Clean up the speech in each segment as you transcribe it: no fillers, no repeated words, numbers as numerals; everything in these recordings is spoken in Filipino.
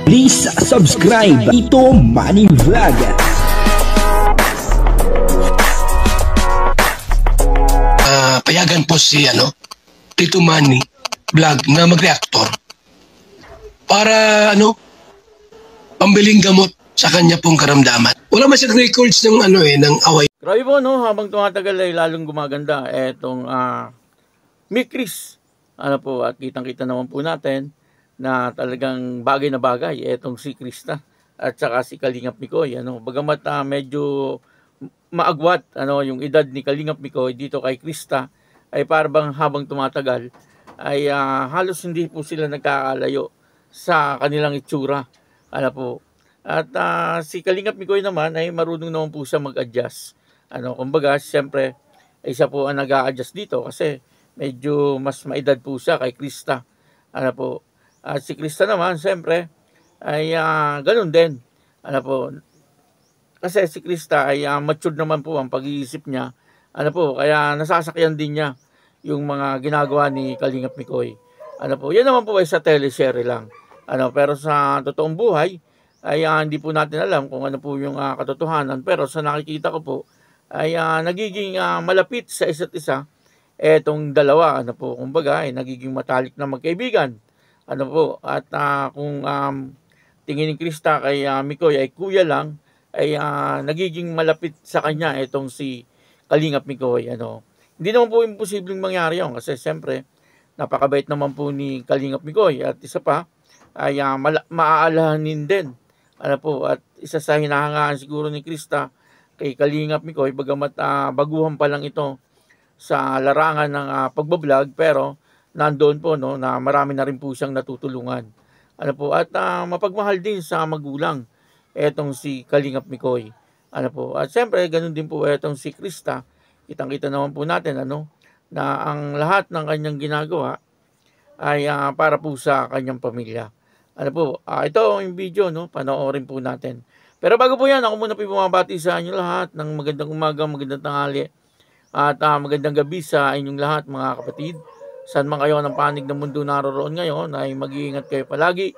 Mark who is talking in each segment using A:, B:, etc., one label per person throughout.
A: Please subscribe Tito Manny Vlog.
B: Payagan po si Tito Manny Vlog na mag-reactor para pambiling gamot sa kanya pong karamdaman. Wala man siyang records ng ng away.
C: Grabe po, no? Habang tumatagal ay lalong gumaganda etong Mikris. At kitang-kita naman po natin na talagang bagay na bagay etong si Krista at saka si Kalingap Mikoy. Bagamat medyo maagwat yung edad ni Kalingap Mikoy dito kay Krista, ay parang habang tumatagal ay halos hindi po sila nagkakalayo sa kanilang itsura. At si Kalingap Mikoy naman ay marunong naman po siya mag-adjust. Kumbaga, siyempre, isa po ang nag-a-adjust dito kasi medyo mas maedad po siya kay Krista. At si Krista naman, siyempre, ay ganun din. Kasi si Krista ay mature naman po ang pag-iisip niya. Kaya nasasakyan din niya yung mga ginagawa ni Kalingap Mikoy. Yan naman po ay sa teleserye lang. Pero sa totoong buhay, ay hindi po natin alam kung ano po yung katotohanan. Pero sa nakikita ko po, ay nagiging malapit sa isa't isa etong dalawa. Kumbaga, ay nagiging matalik na magkaibigan. At kung tingin ni Krista kay Mikoy ay kuya lang, ay nagiging malapit sa kanya itong si Kalingap Mikoy. Hindi naman po imposibleng mangyari yun kasi siyempre napakabait naman po ni Kalingap Mikoy at isa pa ay maaalahanin din. At isa sa hinahangaan siguro ni Krista kay Kalingap Mikoy, bagamat baguhan pa lang ito sa larangan ng pagbablog, pero nandoon po na marami na rin po siyang natutulungan. At mapagmahal din sa magulang etong si Kalingap Mikoy. At siyempre ganun din po etong si Krista. Kitang-kita naman po natin na ang lahat ng kanyang ginagawa ay para po sa kanyang pamilya. Ito yung video, panoorin po natin. Pero bago po yan, ako muna po bumabati sa inyo lahat ng magandang umaga, magandang tanghali at magandang gabi sa inyong lahat mga kapatid. Saan man kayo ng panig ng mundo naroroon ngayon, ay mag-iingat kayo palagi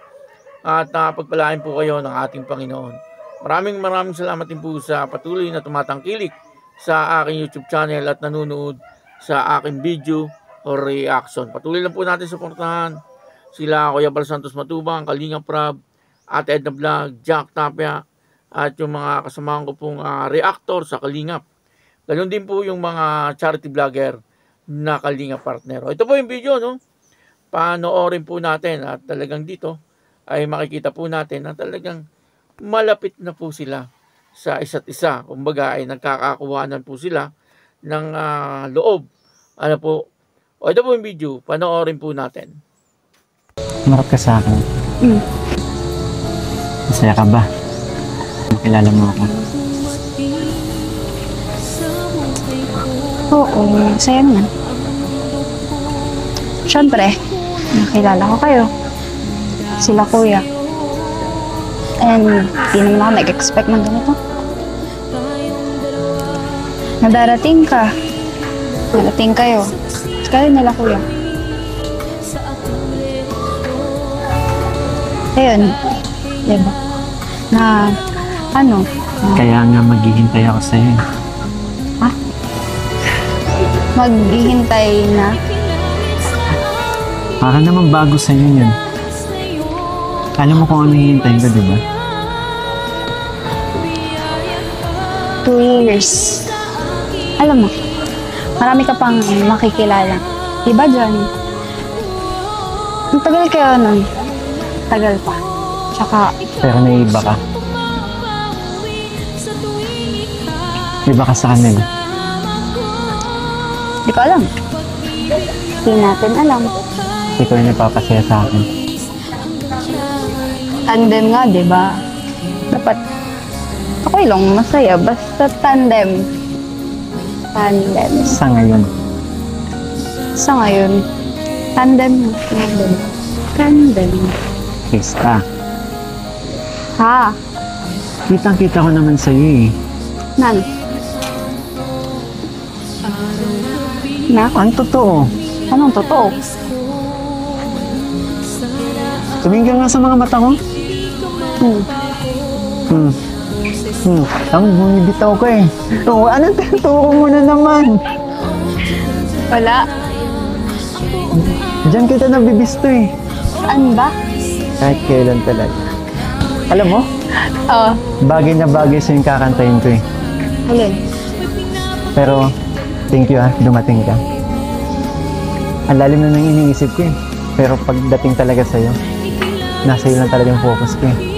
C: at pagpalain po kayo ng ating Panginoon. Maraming salamat din po sa patuloy na tumatangkilik sa aking YouTube channel at nanonood sa aking video o reaction. Patuloy lang po natin suportahan sila Kuya Bal Santos Matubang, Kalingap Rab, Ate Edna Vlog, Jack Tapia at yung mga kasamahan ko pong reactor sa Kalingap. Ganun din po yung mga charity vlogger na Kalingap partner. Ito po yung video, panoorin po natin at talagang dito ay makikita po natin na talagang malapit na po sila sa isa't isa. Kumbaga ay nagkakakuhanan po sila ng loob. Ito po yung video, panoorin po natin.
D: Marap ka sa akin. Masaya ka ba? Makilala mo ako.
E: Oo, masaya naman. Siyempre, nakilala ko kayo. Sila kuya. And di naman ako nag-expect ng ganito. Nadarating ka. Narating kayo. Kayo nila kuya. Ayun. Diba?
D: Kaya nga maghihintay ako sa'yo.
E: Maghihintay na?
D: Para naman bago sa'yo yun. Alam mo kung ano hihintayin ko, diba?
E: 2 years. Alam mo, marami ka pang makikilala. Diba, Johnny? Ang tagal kayo nun. Tagal pa. Tsaka...
D: Pero naiiba ka. Iba ka sa kanila.
E: Di ko alam. Hindi natin alam.
D: Ikaw yung nagpapasaya sa akin.
E: Tandem nga, di ba? Dapat okay lang, masaya. Basta tandem. Tandem.
D: Sa ngayon.
E: Sa ngayon. Tandem. Tandem. Tandem.
D: Krista.
E: Ha?
D: Kitang-kita ko naman sa'yo eh.
E: Nan? Na?
D: Ang totoo.
E: Anong totoo?
D: Tumingin ka nga sa mga mata ko. Ang bumibitaw ko eh. Oh, anong tinuturo mo na naman?
E: Wala.
D: Diyan kita nabibisto eh.
E: Saan ba?
D: Kahit kailan talaga. Alam mo,
E: Oo.
D: bagay na bagay sa yung kakantayin ko eh.
E: Alin?
D: Pero, thank you dumating ka. Ang lalim na nang iniisip ko eh. Pero pagdating talaga sa'yo, nasa iyo lang talaga yung focus ko eh.